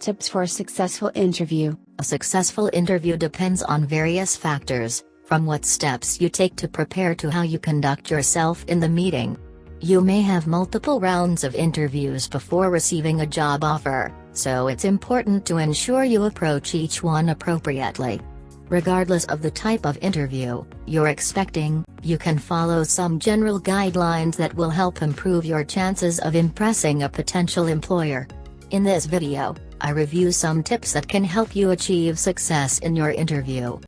tips for a successful interview. A successful interview depends on various factors, from what steps you take to prepare to how you conduct yourself in the meeting. You may have multiple rounds of interviews before receiving a job offer, so it's important to ensure you approach each one appropriately. Regardless of the type of interview you're expecting, you can follow some general guidelines that will help improve your chances of impressing a potential employer. In this video, I review some tips that can help you achieve success in your interview.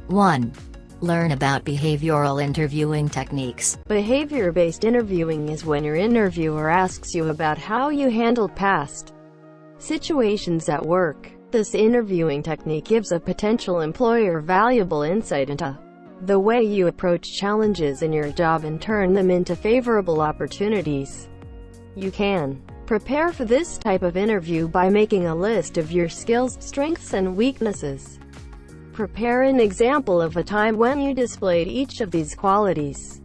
1. Learn about behavioral interviewing techniques. Behavior-based interviewing is when your interviewer asks you about how you handled past situations at work. This interviewing technique gives a potential employer valuable insight into the way you approach challenges in your job and turn them into favorable opportunities. You can prepare for this type of interview by making a list of your skills, strengths, and weaknesses. Prepare an example of a time when you displayed each of these qualities.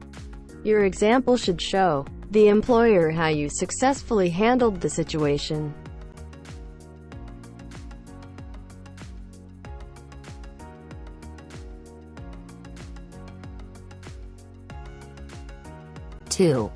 Your example should show the employer how you successfully handled the situation. 2.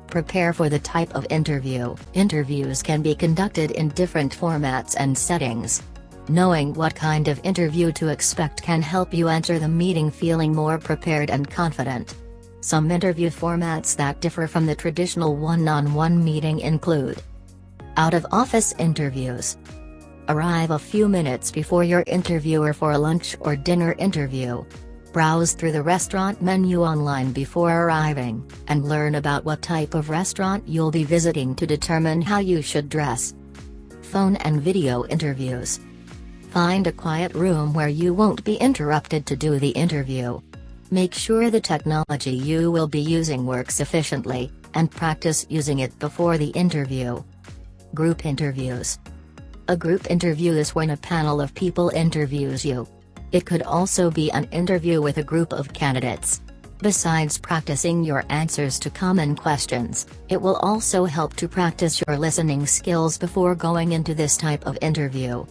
Prepare for the type of interview. Interviews can be conducted in different formats and settings. Knowing what kind of interview to expect can help you enter the meeting feeling more prepared and confident. Some interview formats that differ from the traditional one-on-one meeting include out-of-office interviews. Arrive a few minutes before your interviewer for a lunch or dinner interview. Browse through the restaurant menu online before arriving, and learn about what type of restaurant you'll be visiting to determine how you should dress. Phone and video interviews. Find a quiet room where you won't be interrupted to do the interview. Make sure the technology you will be using works efficiently, and practice using it before the interview. Group interviews. A group interview is when a panel of people interviews you. It could also be an interview with a group of candidates. Besides practicing your answers to common questions, it will also help to practice your listening skills before going into this type of interview.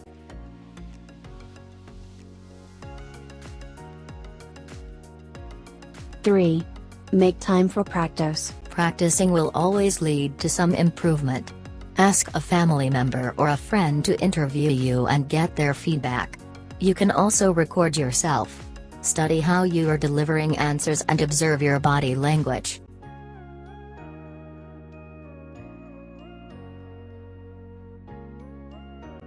3. Make time for practice. Practicing will always lead to some improvement. Ask a family member or a friend to interview you and get their feedback. You can also record yourself. Study how you are delivering answers and observe your body language.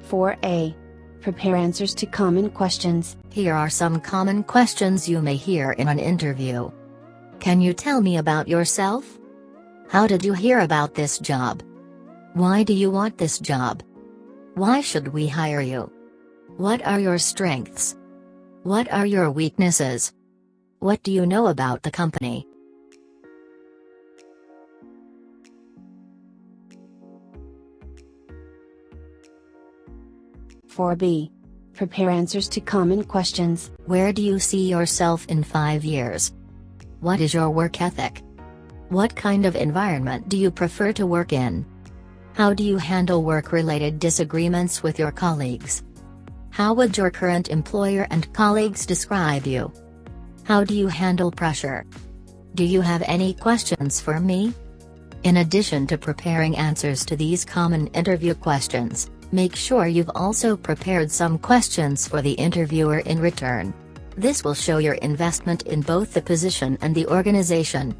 4a. Prepare answers to common questions. Here are some common questions you may hear in an interview. Can you tell me about yourself? How did you hear about this job? Why do you want this job? Why should we hire you? What are your strengths? What are your weaknesses? What do you know about the company? 4b. Prepare answers to common questions. Where do you see yourself in 5 years? What is your work ethic? What kind of environment do you prefer to work in? How do you handle work-related disagreements with your colleagues? How would your current employer and colleagues describe you? How do you handle pressure? Do you have any questions for me? In addition to preparing answers to these common interview questions, make sure you've also prepared some questions for the interviewer in return. This will show your investment in both the position and the organization.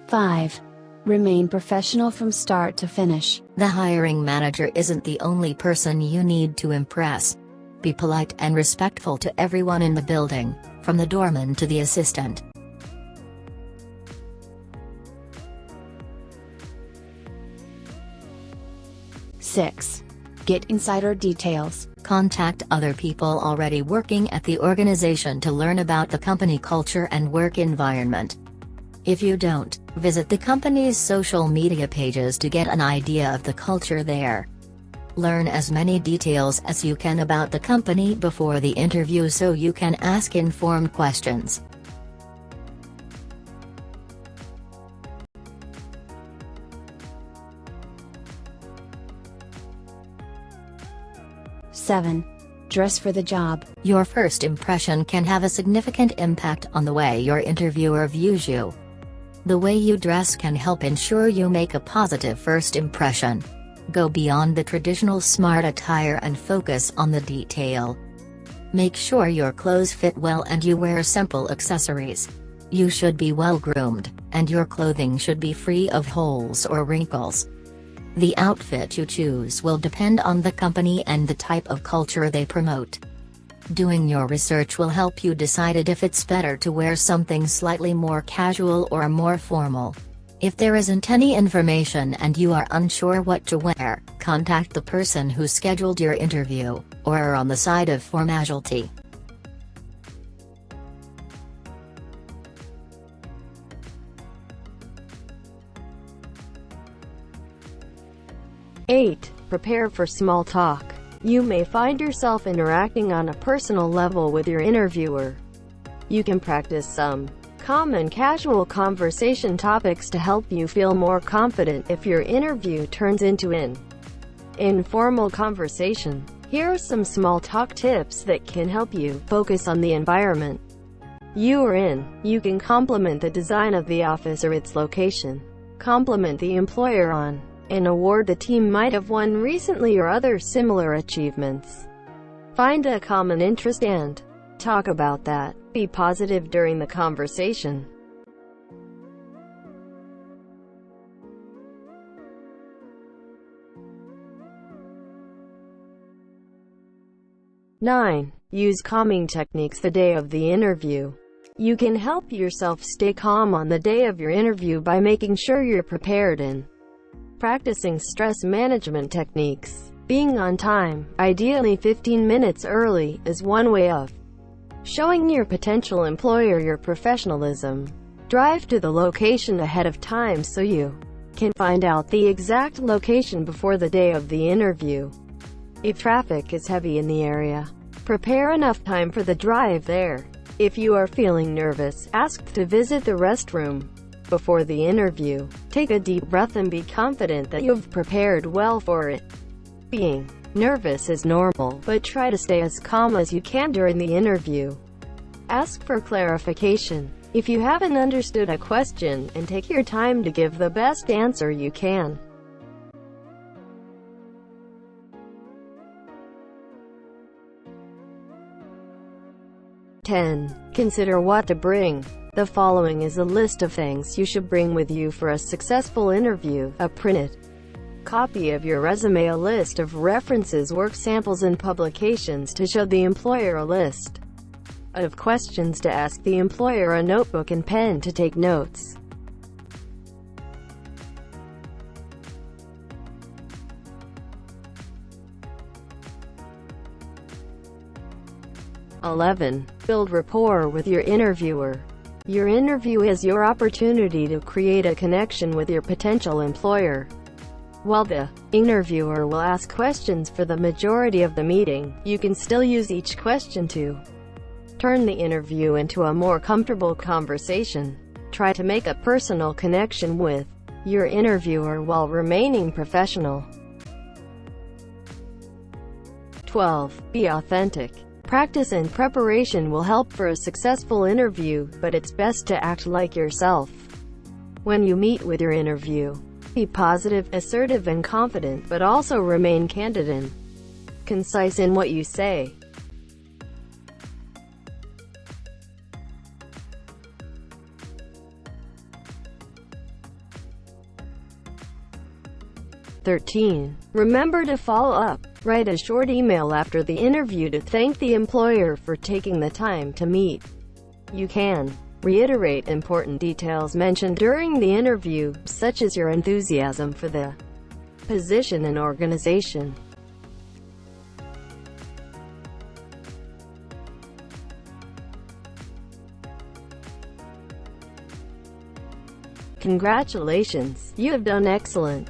5. Remain professional from start to finish. The hiring manager isn't the only person you need to impress. Be polite and respectful to everyone in the building, from the doorman to the assistant. 6. Get insider details. Contact other people already working at the organization to learn about the company culture and work environment. If you don't, visit the company's social media pages to get an idea of the culture there. Learn as many details as you can about the company before the interview so you can ask informed questions. Seven. Dress for the job. Your first impression can have a significant impact on the way your interviewer views you. The way you dress can help ensure you make a positive first impression. Go beyond the traditional smart attire and focus on the detail. Make sure your clothes fit well and you wear simple accessories. You should be well groomed, and your clothing should be free of holes or wrinkles. The outfit you choose will depend on the company and the type of culture they promote. Doing your research will help you decide if it's better to wear something slightly more casual or more formal. If there isn't any information and you are unsure what to wear, contact the person who scheduled your interview, or are on the side of formality. Eight. Prepare for small talk. You may find yourself interacting on a personal level with your interviewer. You can practice some common casual conversation topics to help you feel more confident if your interview turns into an informal conversation. Here are some small talk tips that can help you focus on the environment you are in. You can compliment the design of the office or its location. Compliment the employer on an award the team might have won recently or other similar achievements. Find a common interest and talk about that. Be positive during the conversation. Nine. Use calming techniques the day of the interview. You can help yourself stay calm on the day of your interview by making sure you're prepared and practicing stress management techniques. Being on time, ideally 15 minutes early, is one way of showing your potential employer your professionalism. Drive to the location ahead of time so you can find out the exact location before the day of the interview. If traffic is heavy in the area, prepare enough time for the drive there. If you are feeling nervous, ask to visit the restroom before the interview. Take a deep breath and be confident that you've prepared well for it. Being nervous is normal, but try to stay as calm as you can during the interview. Ask for clarification if you haven't understood a question, and take your time to give the best answer you can. Ten. Consider what to bring. The following is a list of things you should bring with you for a successful interview: a printed copy of your resume, a list of references, work samples and publications to show the employer, a list of questions to ask the employer, a notebook and pen to take notes. Build rapport with your interviewer. Your interview is your opportunity to create a connection with your potential employer. While the interviewer will ask questions for the majority of the meeting, you can still use each question to turn the interview into a more comfortable conversation. Try to make a personal connection with your interviewer while remaining professional. 12. Be authentic. Practice and preparation will help for a successful interview, but it's best to act like yourself when you meet with your interview. Be positive, assertive and confident, but also remain candid and concise in what you say. Remember to follow up. Write a short email after the interview to thank the employer for taking the time to meet. You can reiterate important details mentioned during the interview, such as your enthusiasm for the position and organization. Congratulations, you have done excellent.